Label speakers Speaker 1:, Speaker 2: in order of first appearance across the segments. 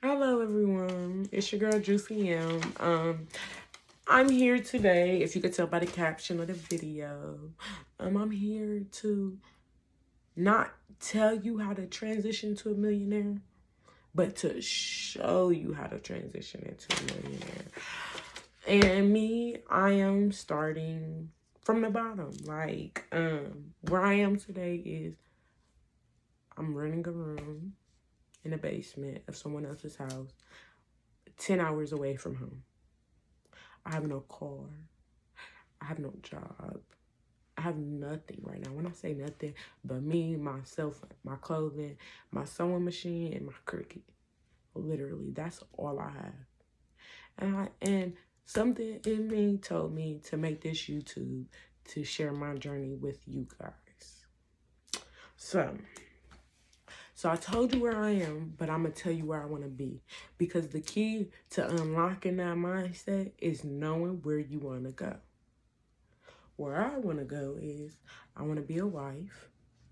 Speaker 1: Hello everyone, it's your girl Juicy M. I'm here today, if you could tell by the caption of the video. I'm here to not tell you how to transition to a millionaire, but to show you how to transition into a millionaire. And me, I am starting from the bottom. Where I am today is I'm renting a room in the basement of someone else's house, 10 hours away from home. I have no car. I have no job. I have nothing right now. When I say nothing, but me, myself, my clothing, my sewing machine, and my Cricut. Literally, that's all I have. And something in me told me to make this YouTube to share my journey with you guys. So I told you where I am, but I'm going to tell you where I want to be. Because the key to unlocking that mindset is knowing where you want to go. Where I want to go is I want to be a wife,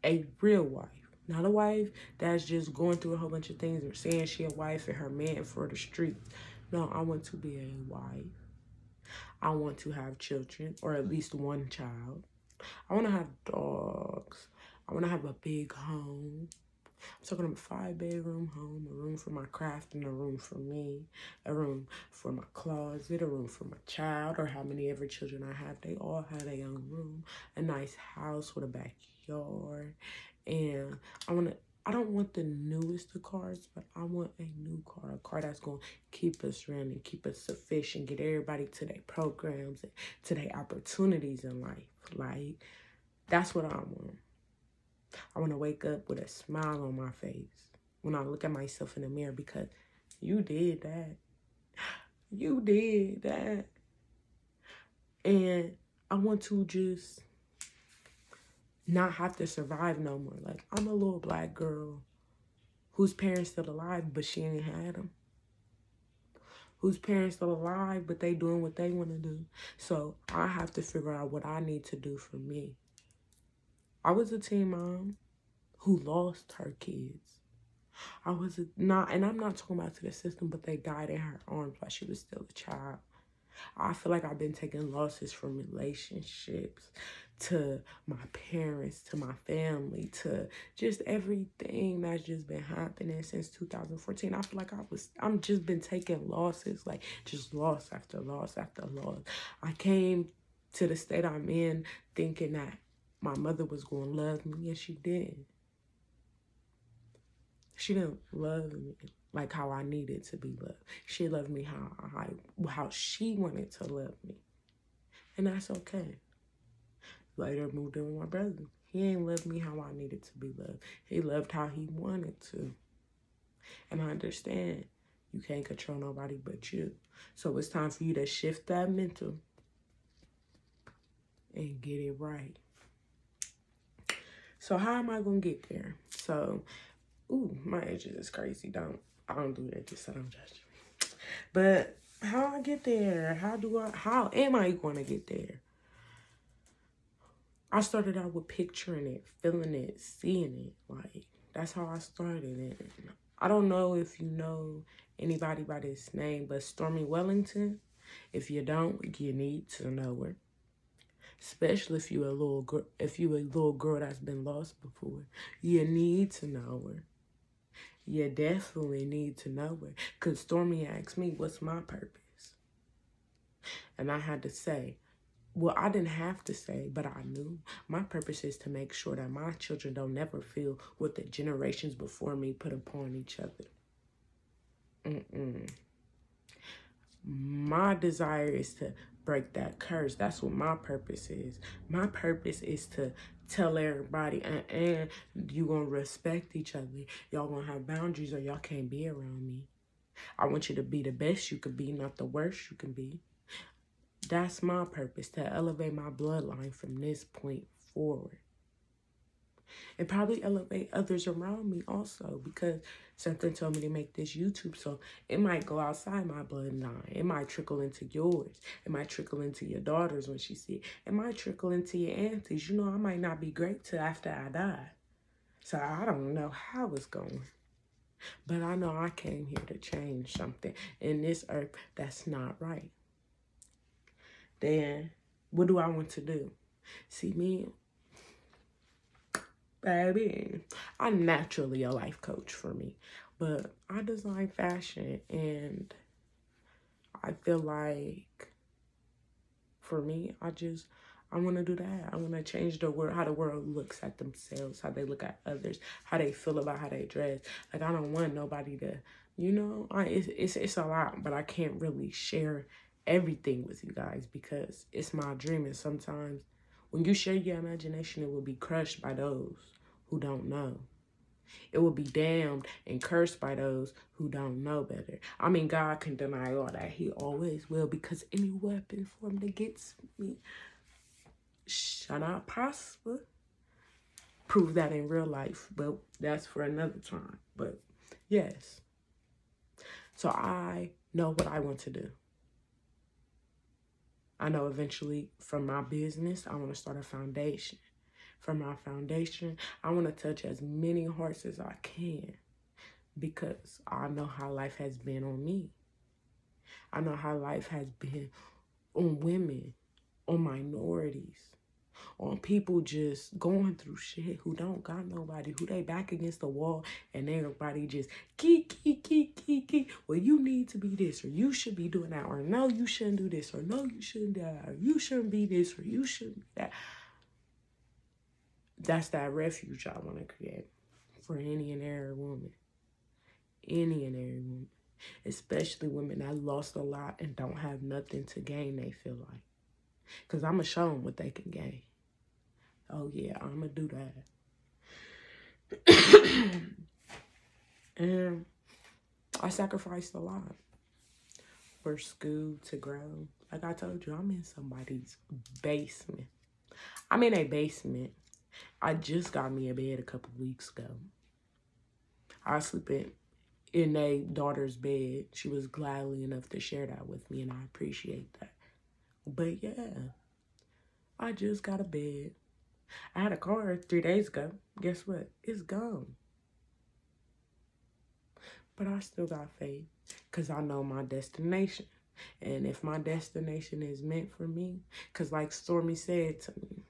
Speaker 1: a real wife. Not a wife that's just going through a whole bunch of things or saying she a wife and her man for the streets. No, I want to be a wife. I want to have children, or at least one child. I want to have dogs. I want to have a big home. I'm talking about a 5-bedroom home, a room for my craft and a room for me, a room for my closet, a room for my child, or how many ever children I have. They all have their own room, a nice house with a backyard. And I don't want the newest of cars, but I want a new car, a car that's going to keep us running, keep us sufficient, get everybody to their programs, to their opportunities in life. Like, that's what I want. I want to wake up with a smile on my face when I look at myself in the mirror, because you did that. You did that. And I want to just not have to survive no more. Like, I'm a little black girl whose parents still alive, but she ain't had them. Whose parents still alive, but they doing what they want to do. So I have to figure out what I need to do for me. I was a teen mom who lost her kids. And I'm not talking about to the system, but they died in her arms while she was still a child. I feel like I've been taking losses from relationships to my parents, to my family, to just everything that's just been happening since 2014. I feel like I'm just been taking losses, like just loss after loss after loss. I came to the state I'm in thinking that my mother was going to love me, and she didn't. She didn't love me like how I needed to be loved. She loved me how she wanted to love me. And that's okay. Later moved in with my brother. He ain't loved me how I needed to be loved. He loved how he wanted to. And I understand you can't control nobody but you. So it's time for you to shift that mental and get it right. So how am I going to get there? So, my edges is crazy. I don't do edges, so don't judge me. But how I get there? How am I going to get there? I started out with picturing it, feeling it, seeing it. Like, that's how I started it. I don't know if you know anybody by this name, but Stormy Wellington. If you don't, you need to know her. Especially if you a little girl that's been lost before, you need to know her. You definitely need to know her. Because Stormy asked me, what's my purpose? And I had to say, well, I didn't have to say, but I knew. My purpose is to make sure that my children don't never feel what the generations before me put upon each other. My desire is to break that curse. That's what my purpose is. My purpose is to tell everybody, and you gonna respect each other. Y'all gonna have boundaries, or y'all can't be around me. I want you to be the best you could be, not the worst you can be. That's my purpose, to elevate my bloodline from this point forward. And probably elevate others around me also, because something told me to make this YouTube, so it might go outside my bloodline. It might trickle into yours. It might trickle into your daughters when she see it. It might trickle into your aunties. You know, I might not be great till after I die. So I don't know how it's going. But I know I came here to change something in this earth that's not right. Then what do I want to do? See, me, baby, I'm naturally a life coach for me. But I design fashion, and I feel like for me, I want to do that. I want to change the world, how the world looks at themselves, how they look at others, how they feel about how they dress. Like, I don't want nobody to, it's a lot, but I can't really share everything with you guys because it's my dream. And sometimes when you share your imagination, it will be crushed by those who don't know. It will be damned and cursed by those who don't know better. I mean, God can deny all that. He always will, because any weapon formed against me shall not prosper. Prove that in real life, but that's for another time. But yes. So I know what I want to do. I know eventually from my business, I want to start a foundation. From my foundation, I want to touch as many hearts as I can, because I know how life has been on me. I know how life has been on women, on minorities, on people just going through shit who don't got nobody, who they back against the wall, and everybody just keep. Well, you need to be this, or you should be doing that, or no, you shouldn't do this, or no, you shouldn't do that, or you shouldn't be this, or you shouldn't be that. That's that refuge I want to create for any and every woman. Any and every woman. Especially women that lost a lot and don't have nothing to gain, they feel like. Because I'm going to show them what they can gain. Oh, yeah, I'm going to do that. And I sacrificed a lot for school to grow. Like I told you, I'm in somebody's basement. I'm in a basement. I just got me a bed a couple weeks ago. I was sleeping in a daughter's bed. She was gladly enough to share that with me, and I appreciate that. But yeah, I just got a bed. I had a car 3 days ago. Guess what? It's gone. But I still got faith because I know my destination. And if my destination is meant for me, because like Stormy said to me,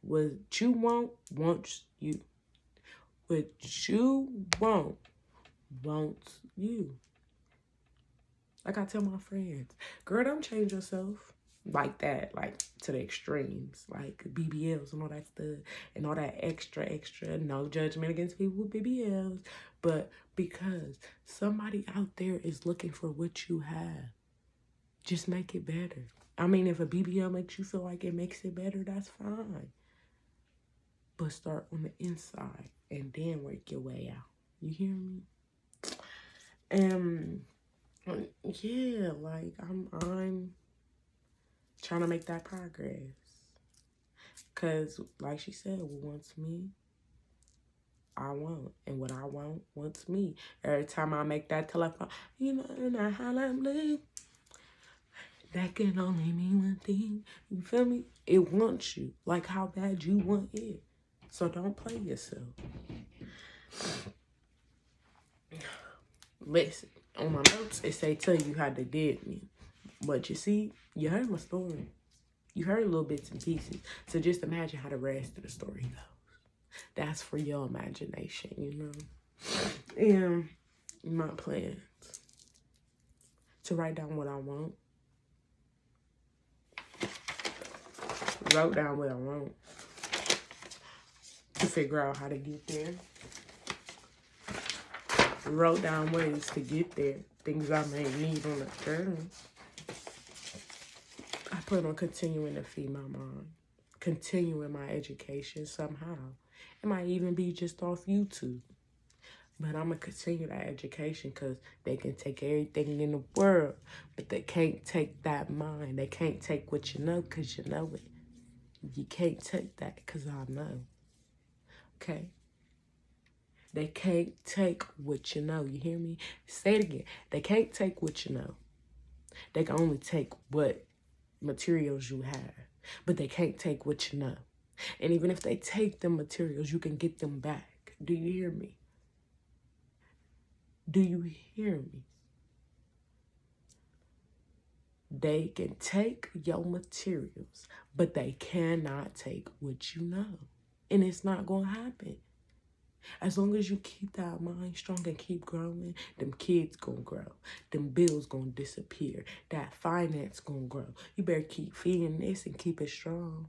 Speaker 1: what you want, wants you. What you wants you. Like I tell my friends, girl, don't change yourself like that, like to the extremes, like BBLs and all that stuff, and all that extra. No judgment against people with BBLs, but because somebody out there is looking for what you have, just make it better. I mean, if a BBL makes you feel like it makes it better, that's fine. But start on the inside and then work your way out. You hear me? Yeah, like I'm trying to make that progress. Cause like she said, what wants me, I want. And what I want wants me. Every time I make that telephone, how I'm living, that can only mean one thing. You feel me? It wants you. Like how bad you want it. So don't play yourself. Listen, on my notes, it say tell you how they did me. But you see, you heard my story. You heard little bits and pieces. So just imagine how the rest of the story goes. That's for your imagination, And my plans to write down what I want. Wrote down what I want. To figure out how to get there. Wrote down ways to get there. Things I may need on the journey. I plan on continuing to feed my mind. Continuing my education somehow. It might even be just off YouTube. But I'm going to continue that education because they can take everything in the world. But they can't take that mind. They can't take what you know because you know it. You can't take that because I know. Okay? They can't take what you know. You hear me? Say it again. They can't take what you know. They can only take what materials you have. But they can't take what you know. And even if they take the materials, you can get them back. Do you hear me? Do you hear me? They can take your materials, but they cannot take what you know. And it's not going to happen. As long as you keep that mind strong and keep growing, them kids gonna grow. Them bills gonna disappear. That finance gonna grow. You better keep feeding this and keep it strong.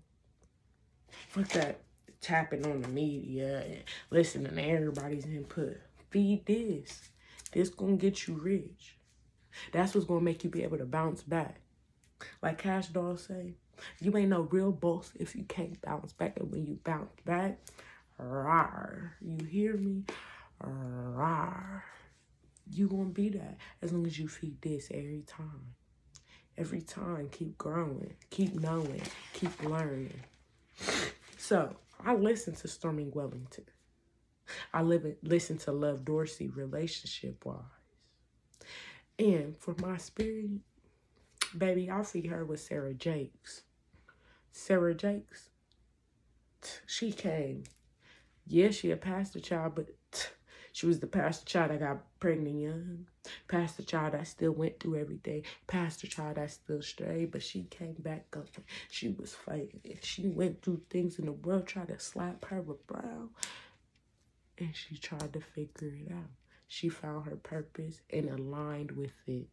Speaker 1: Fuck that tapping on the media and listening to everybody's input. Feed this. This gonna get you rich. That's what's gonna make you be able to bounce back. Like Cash Doll say, you ain't no real boss if you can't bounce back. And when you bounce back, rawr, you hear me? Rawr. You gonna be that as long as you feed this every time. Every time, keep growing, keep knowing, keep learning. So, I listen to Stormy Wellington. I listen to Love Dorsey, relationship-wise. And for my spirit, baby, I feed her with Sarah Jakes. Sarah Jakes, she came. Yeah, she a pastor child, but she was the pastor child that got pregnant young. Pastor child that still went through everything. Pastor child that still strayed, but she came back up. She was fighting. She went through things in the world, tried to slap her with brown. And she tried to figure it out. She found her purpose and aligned with it.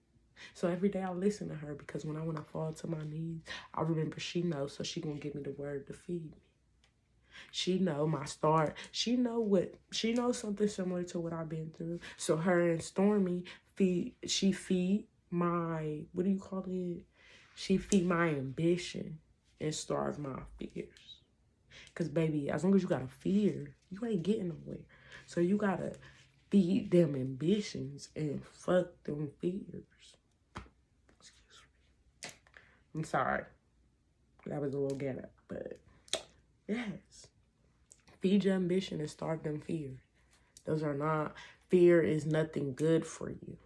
Speaker 1: So every day I listen to her because when I want to fall to my knees, I remember she knows, so she gonna give me the word to feed me. She know my start. She knows something similar to what I've been through. So her and Stormy feed my, what do you call it? She feed my ambition and starve my fears. Because baby, as long as you got a fear, you ain't getting nowhere. So you gotta feed them ambitions and fuck them fears. Excuse me. I'm sorry. That was a little ghetto, but yes. Feed your ambition and starve them fears. Fear is nothing good for you.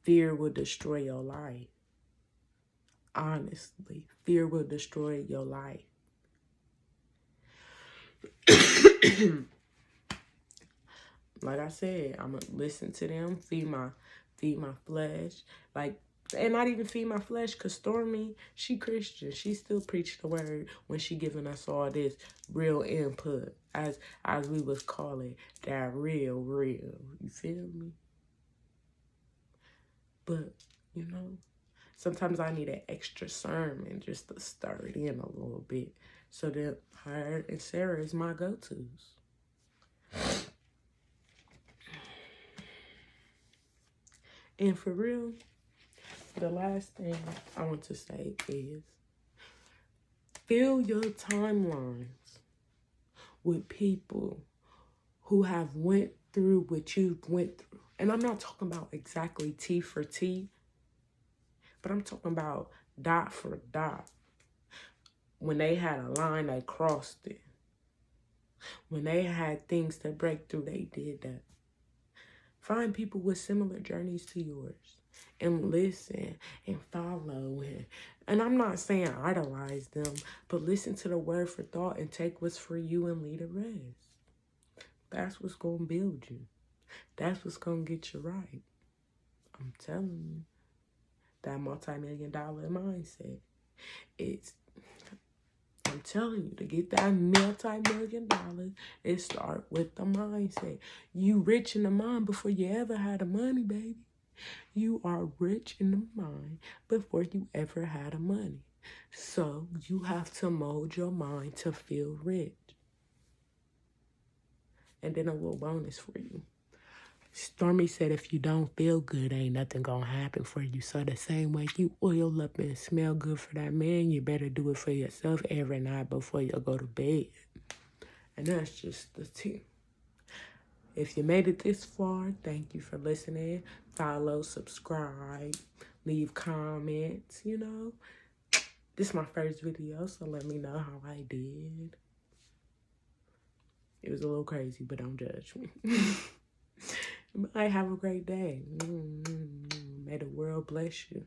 Speaker 1: Fear will destroy your life. Honestly, fear will destroy your life. Like I said, I'm gonna listen to them, feed my flesh, and not even feed my flesh, because Stormy, she Christian. She still preach the word when she giving us all this real input, as we was calling that real. You feel me? But, sometimes I need an extra sermon just to stir it in a little bit. So that her and Sarah is my go-tos. And for real, the last thing I want to say is fill your timelines with people who have went through what you've went through. And I'm not talking about exactly T for T, but I'm talking about dot for dot. When they had a line, they crossed it. When they had things to break through, they did that. Find people with similar journeys to yours and listen and follow. And I'm not saying idolize them, but listen to the word for thought and take what's for you and leave the rest. That's what's going to build you. That's what's going to get you right. I'm telling you. That multi-million-dollar mindset. I'm telling you, to get that multi-million-dollar, it start with the mindset. You rich in the mind before you ever had the money, baby. You are rich in the mind before you ever had the money. So you have to mold your mind to feel rich. And then a little bonus for you. Stormy said if you don't feel good, ain't nothing gonna happen for you. So the same way you oil up and smell good for that man, you better do it for yourself every night before you go to bed. And that's just the tip. If you made it this far, thank you for listening. Follow, subscribe, leave comments, This is my first video, so let me know how I did. It was a little crazy, but don't judge me. Bye, have a great day. May the world bless you.